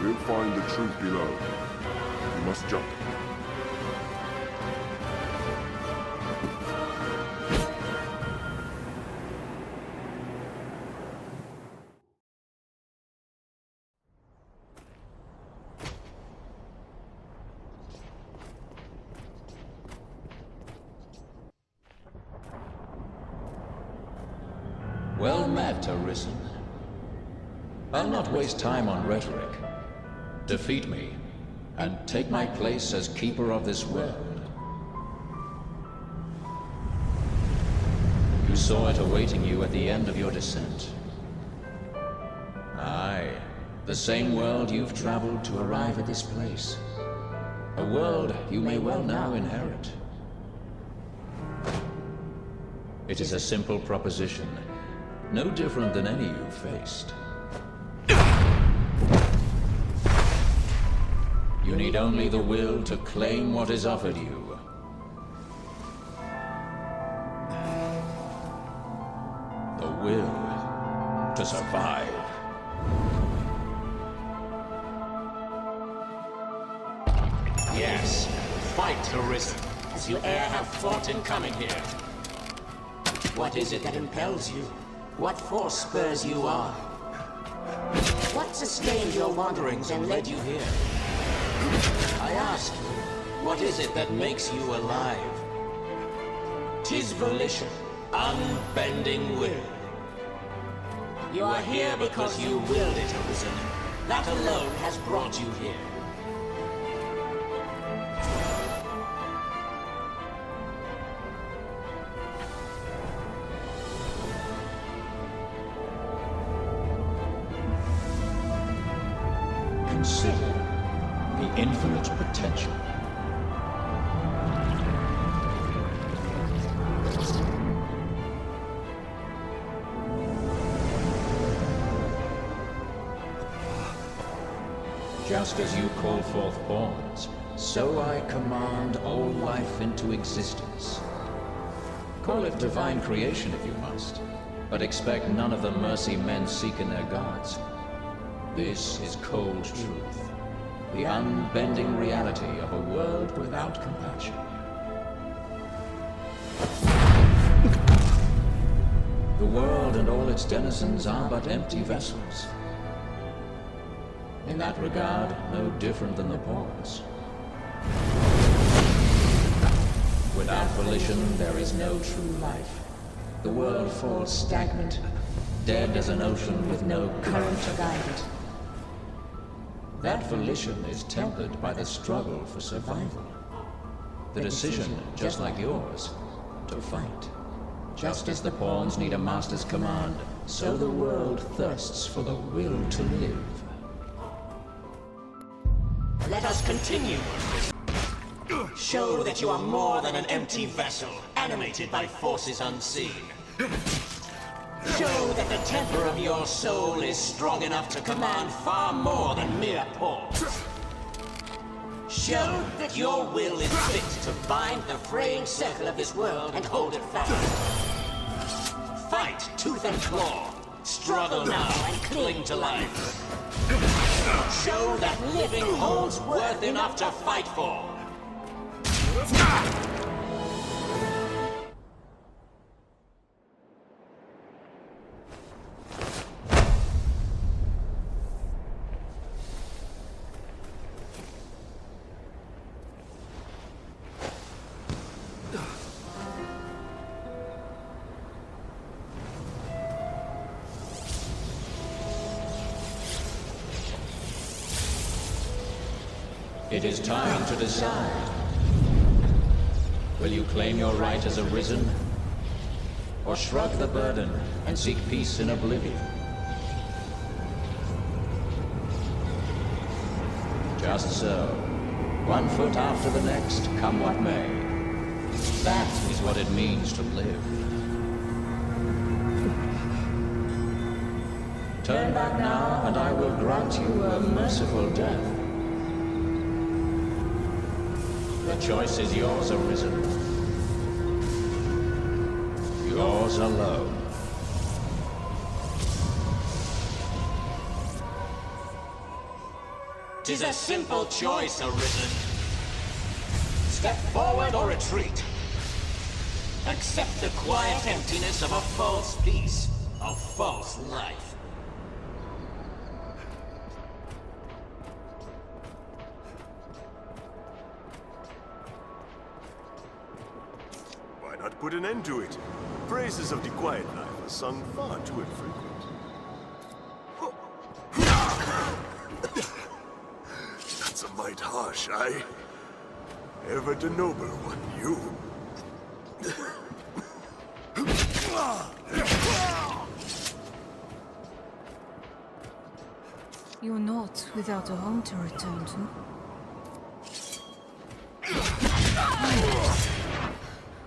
We'll find the truth below. You must jump. Well met, Arisen. I'll not waste time on rhetoric. Defeat me, and take my place as keeper of this world. You saw it awaiting you at the end of your descent. Aye, the same world you've traveled to arrive at this place. A world you may well now inherit. It is a simple proposition. No different than any you've faced. You need only the will to claim what is offered you. The will to survive. Yes, fight, Arisen, as you e'er have fought in coming here. What is it that impels you? What force spurs you on? What sustained your wanderings and led you here? I ask you, what is it that makes you alive? 'Tis volition, unbending will. You are here because you willed it, Arisen. That alone has brought you here. Consider the infinite potential. Just as you call forth horns, so I command all life into existence. Call it divine creation if you must, but expect none of the mercy men seek in their gods. This is cold truth, the unbending reality of a world without compassion. The world and all its denizens are but empty vessels. In that regard, no different than the pawns. Without volition, there is no true life. The world falls stagnant, dead as an ocean with no current to guide it. That volition is tempered by the struggle for survival. The decision, just like yours, to fight. Just as the pawns need a master's command, so the world thirsts for the will to live. Let us continue. Show that you are more than an empty vessel, animated by forces unseen. Show that the temper of your soul is strong enough to command far more than mere pawns. Show that your will is fit to bind the fraying circle of this world and hold it fast. Fight tooth and claw. Struggle now and cling to life. Show that living holds worth enough to fight for. It is time to decide. Will you claim your right as Arisen? Or shrug the burden and seek peace in oblivion? Just so. One foot after the next, come what may. That is what it means to live. Turn back now, and I will grant you a merciful death. The choice is yours, Arisen. Yours alone. 'Tis a simple choice, Arisen. Step forward or retreat. Accept the quiet emptiness of a false peace, a false life. Why not put an end to it? Praises of the quiet life are sung far too infrequent. That's a mite harsh, aye? Ever the noble one, you. You're not without a home to return to.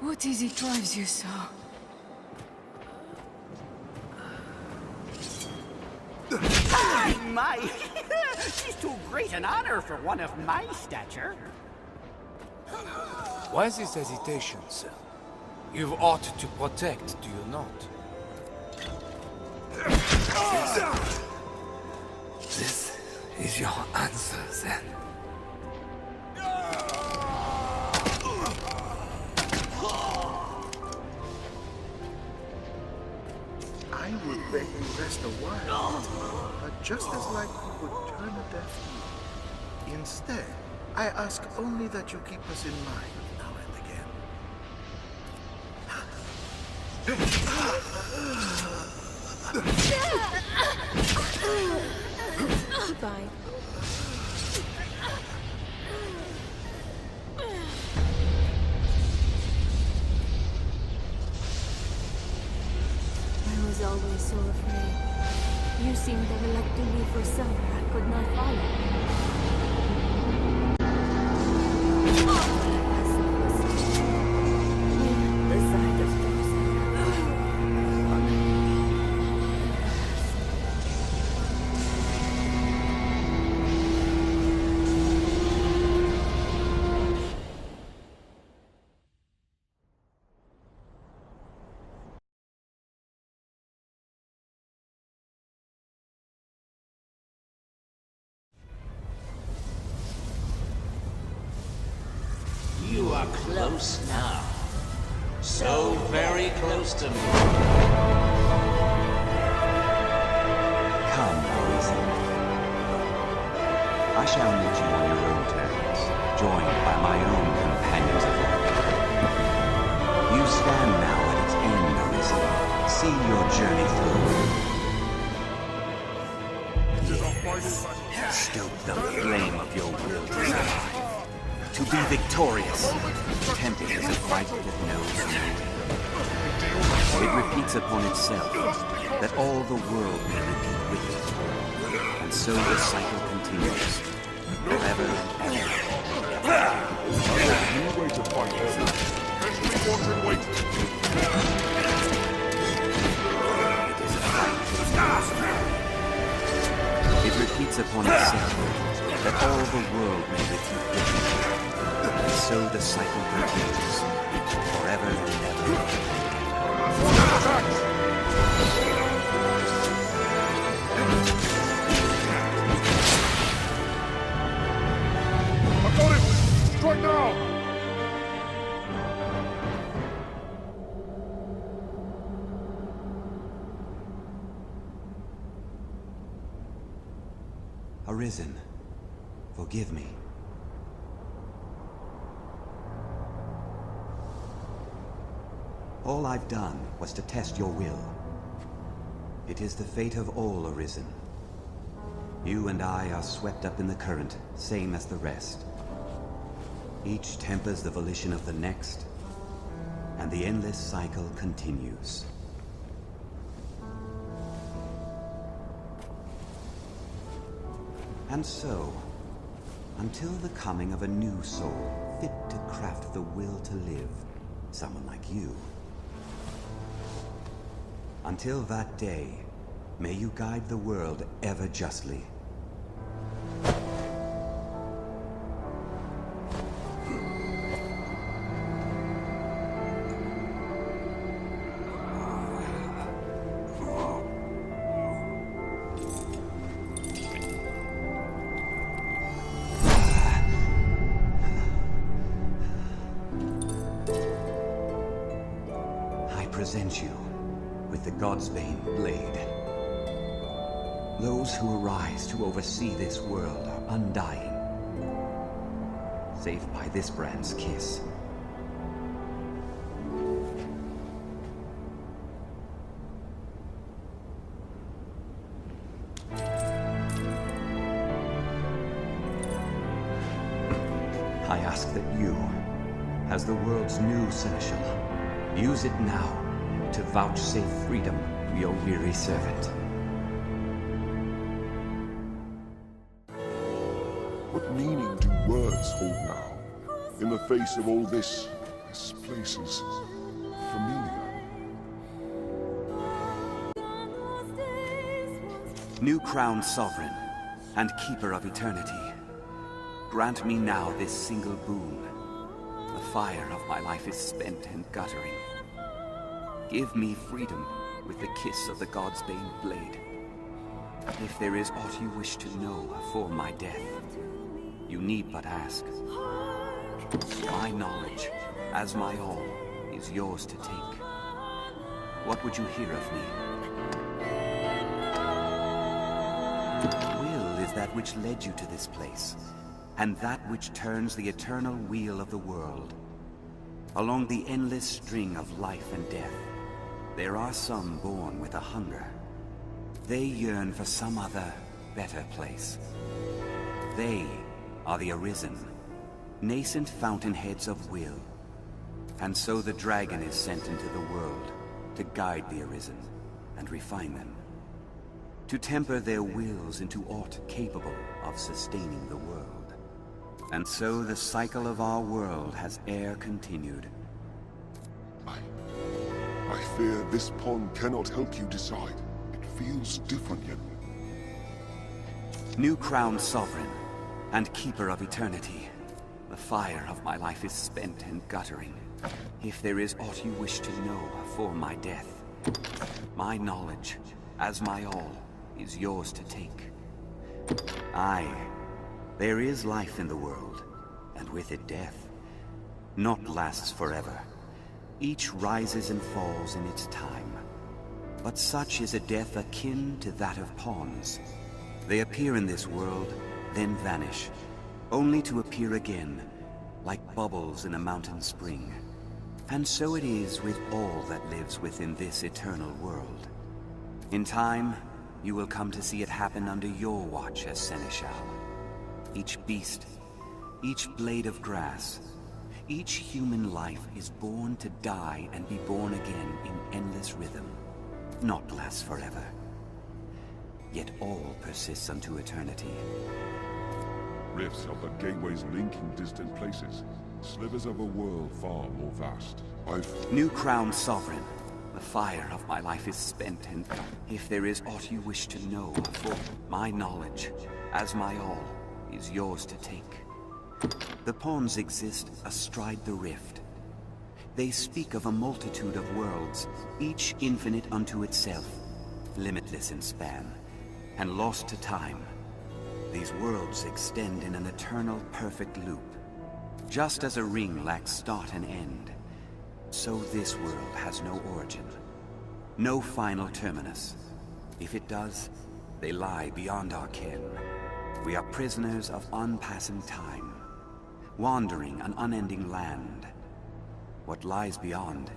What is it drives you so? My! She's too great an honor for one of my stature. Why this hesitation, sir? You've ought to protect, do you not? This is your answer, then. I would beg you rest a while, but just as like you would turn a deaf ear. Instead, I ask only that you keep us in mind now and again. Bye. I was always so afraid. You seemed to have elected me for somewhere I could not follow. The sight of those You are close now. So very close to me. Come, Arisen. I shall meet you on your own terms, joined by my own companions of life. You stand now at its end, Arisen. See your journey through. Stoke the flame of your will desire. To be victorious, tempting as a fight that knows no end. It repeats upon itself that all the world may repeat with it, and so the cycle continues, forever and ever. Any way to fight this? Any wandering way to... It is a fight that knows no end. It repeats upon itself that all the world may repeat with it, and so the cycle continues, forever and ever. I got it! Strike now! Arisen, forgive me. All I've done was to test your will. It is the fate of all Arisen. You and I are swept up in the current, same as the rest. Each tempers the volition of the next, and the endless cycle continues. And so, until the coming of a new soul fit to craft the will to live, someone like you. Until that day, may you guide the world ever justly. present you with the Godsbane blade. Those who arise to oversee this world are undying, save by this brand's kiss. I ask that you, as the world's new seneschal, use it now to vouchsafe freedom to your weary servant. What meaning do words hold now? In the face of all this place is familiar. New crowned sovereign and keeper of eternity, grant me now this single boon. The fire of my life is spent and guttering. Give me freedom with the kiss of the Godsbane blade. If there is aught you wish to know afore my death, you need but ask. My knowledge, as my all, is yours to take. What would you hear of me? Will is that which led you to this place, and that which turns the eternal wheel of the world. Along the endless string of life and death, there are some born with a hunger. They yearn for some other, better place. They are the Arisen, nascent fountainheads of will. And so the dragon is sent into the world to guide the Arisen and refine them, to temper their wills into aught capable of sustaining the world. And so the cycle of our world has e'er continued. I fear this pawn cannot help you decide. It feels different yet. New crowned sovereign and keeper of eternity, the fire of my life is spent and guttering. If there is aught you wish to know afore my death, my knowledge, as my all, is yours to take. Aye, there is life in the world, and with it death. Naught lasts forever. Each rises and falls in its time. But such is a death akin to that of pawns. They appear in this world, then vanish, only to appear again, like bubbles in a mountain spring. And so it is with all that lives within this eternal world. In time, you will come to see it happen under your watch as Seneschal. Each beast, each blade of grass, each human life is born to die and be born again in endless rhythm. Naught lasts forever. Yet all persists unto eternity. Rifts are but gateways linking distant places. Slivers of a world far more vast. New crowned sovereign, the fire of my life is spent, and if there is aught you wish to know, for my knowledge, as my all, is yours to take. The pawns exist astride the rift. They speak of a multitude of worlds, each infinite unto itself, limitless in span, and lost to time. These worlds extend in an eternal perfect loop. Just as a ring lacks start and end, so this world has no origin, no final terminus. If it does, they lie beyond our ken. We are prisoners of unpassing time, wandering an unending land. What lies beyond,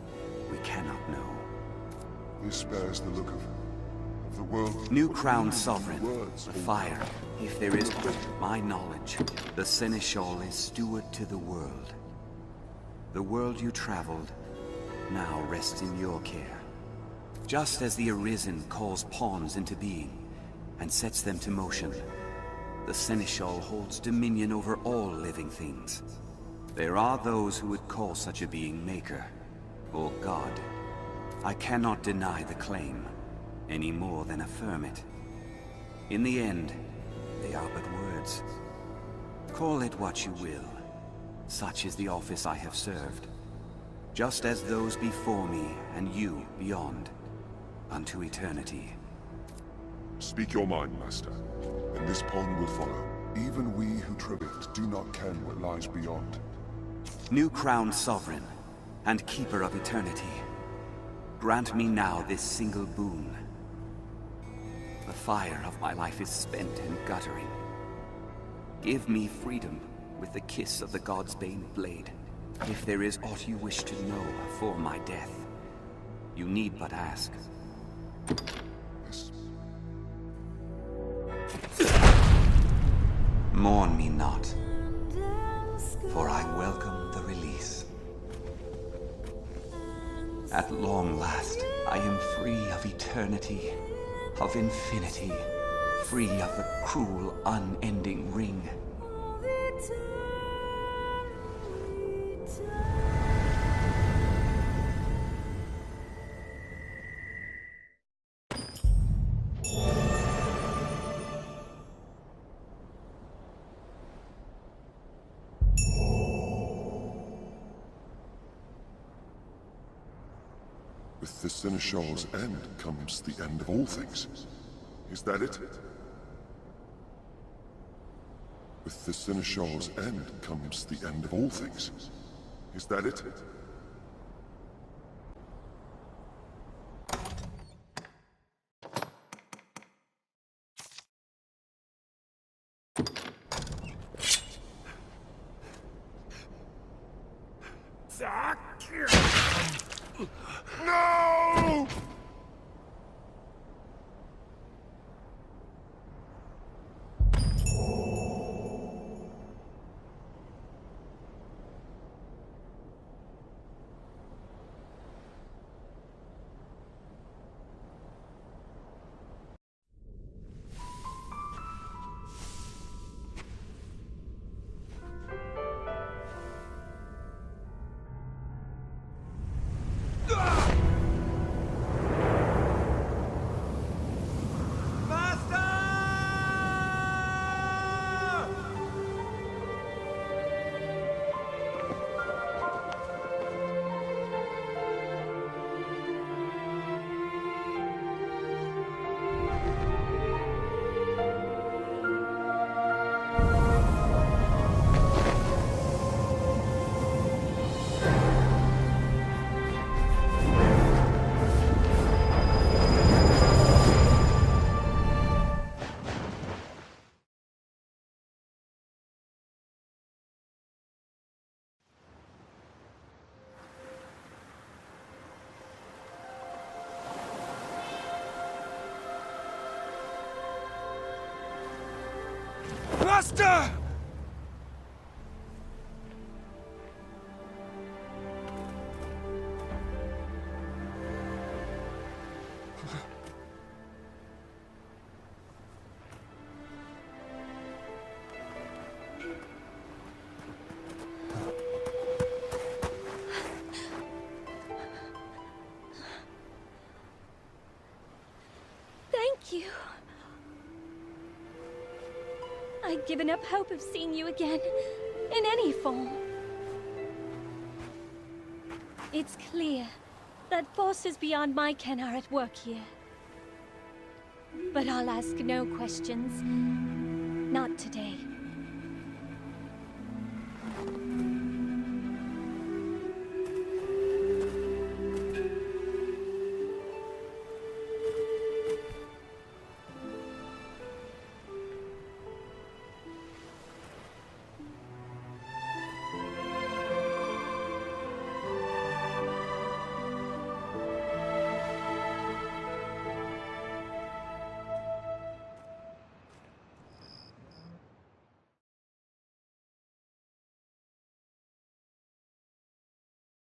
we cannot know. This bears the look of the world. New crowned sovereign, the fire, if there is my knowledge, the Seneschal is steward to the world. The world you traveled now rests in your care. Just as the Arisen calls pawns into being and sets them to motion, the Seneschal holds dominion over all living things. There are those who would call such a being Maker, or God. I cannot deny the claim, any more than affirm it. In the end, they are but words. Call it what you will. Such is the office I have served. Just as those before me and you beyond, unto eternity. Speak your mind, Master, and this pawn will follow. Even we who tread it do not ken what lies beyond. New crowned sovereign and keeper of eternity. Grant me now this single boon. The fire of my life is spent and guttering. Give me freedom with the kiss of the God's Bane blade. If there is aught you wish to know for my death, you need but ask. Mourn me not, for I welcome the release. At long last, I am free of eternity, of infinity, free of the cruel, unending ring. With the Seneschal's end comes the end of all things. Is that it? With the Seneschal's end comes the end of all things. Is that it? No! Master! Thank you. I'd given up hope of seeing you again, in any form. It's clear that forces beyond my ken are at work here. But I'll ask no questions. Not today.